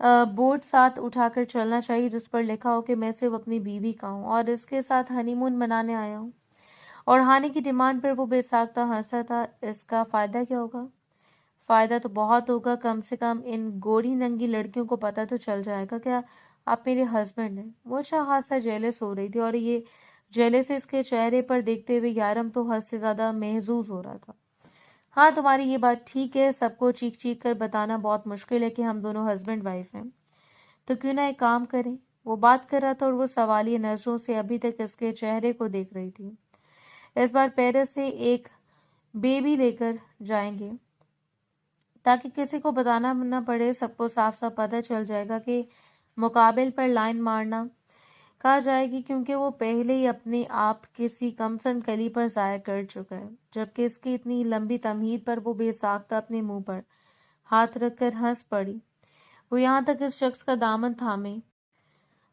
بورڈ ساتھ اٹھا کر چلنا چاہیے جس پر لکھا ہو کہ میں صرف اپنی بیوی کا ہوں اور اس کے ساتھ ہنی مون منانے آیا ہوں. اور ہانی کی ڈیمانڈ پر وہ بے ساختہ ہنسا تھا. اس کا فائدہ کیا ہوگا؟ فائدہ تو بہت ہوگا. کم سے کم ان گوری ننگی لڑکیوں کو پتہ تو چل جائے گا کہ آپ میرے ہسبینڈ ہیں. وہ اچھا خاصا جیلس ہو رہی تھی اور یہ جیلس اس کے چہرے پر دیکھتے ہوئے یارم تو حد سے زیادہ محظوظ ہو رہا تھا. ہاں تمہاری یہ بات ٹھیک ہے. سب کو چیخ چیخ کر بتانا بہت مشکل ہے کہ ہم دونوں ہسبینڈ وائف ہیں. تو کیوں نہ ایک کام کریں؟ وہ بات کر رہا تھا اور وہ سوالیہ نظروں سے ابھی تک اس کے چہرے کو دیکھ رہی تھی. اس بار پیرس سے ایک بیبی لے کر جائیں گے تاکہ کسی کو بتانا نہ پڑے. سب کو صاف صاف پتہ چل جائے گا کہ مقابل پر لائن مارنا کہا جائے گی کیونکہ وہ پہلے ہی اپنے آپ کسی کمسن کلی پر ضائع کر چکا ہے. جبکہ اس کی اتنی لمبی تمہید پر وہ بے ساختہ اپنے منہ پر ہاتھ رکھ کر ہنس پڑی. وہ یہاں تک اس شخص کا دامن تھامے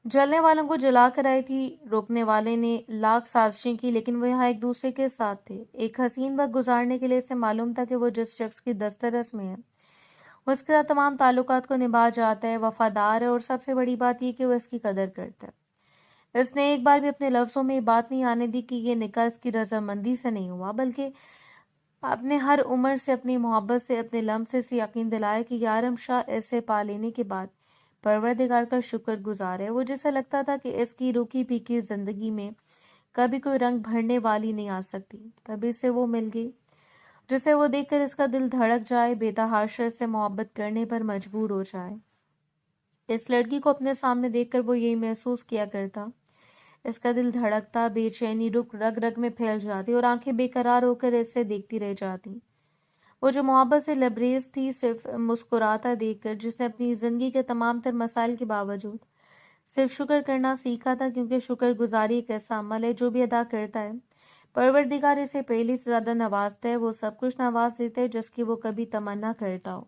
جلنے والوں کو جلا کر آئی تھی. روکنے والے نے لاکھ سازشیں کی لیکن وہ یہاں ایک دوسرے کے ساتھ تھے. ایک حسین وقت گزارنے کے لیے اسے معلوم تھا کہ وہ جس شخص کی دسترس میں ہے وہ اس کے ساتھ تمام تعلقات کو نبھا جاتا ہے، وفادار ہے اور سب سے بڑی بات یہ کہ وہ اس کی قدر کرتا ہے. اس نے ایک بار بھی اپنے لفظوں میں یہ بات نہیں آنے دی کہ یہ نکاح اس کی رضامندی سے نہیں ہوا، بلکہ اپنے ہر عمر سے، اپنی محبت سے، اپنے لمسے سے یقین دلایا کہ یارم شاہ اسے پا لینے کے بعد پروردگار کا شکر گزار ہے. وہ جسے لگتا تھا کہ اس کی روکھی پھیکی زندگی میں کبھی کوئی رنگ بھرنے والی نہیں آ سکتی، تبھی سے وہ مل گئی جسے وہ دیکھ کر اس کا دل دھڑک جائے، بے تحاشا سے محبت کرنے پر مجبور ہو جائے. اس لڑکی کو اپنے سامنے دیکھ کر وہ یہی محسوس کیا کرتا. اس کا دل دھڑکتا، بے چینی رگ رگ میں پھیل جاتی اور آنکھیں بے قرار ہو کر اسے دیکھتی رہ جاتی. وہ جو محبت سے لبریز تھی صرف مسکراتا دیکھ کر، جس نے اپنی زندگی کے تمام تر مسائل کے باوجود صرف شکر کرنا سیکھا تھا، کیونکہ شکر گزاری ایک ایسا عمل ہے جو بھی ادا کرتا ہے پروردگار اسے پہلے سے زیادہ نوازتا ہے. وہ سب کچھ نواز دیتا ہے جس کی وہ کبھی تمنا کرتا ہو.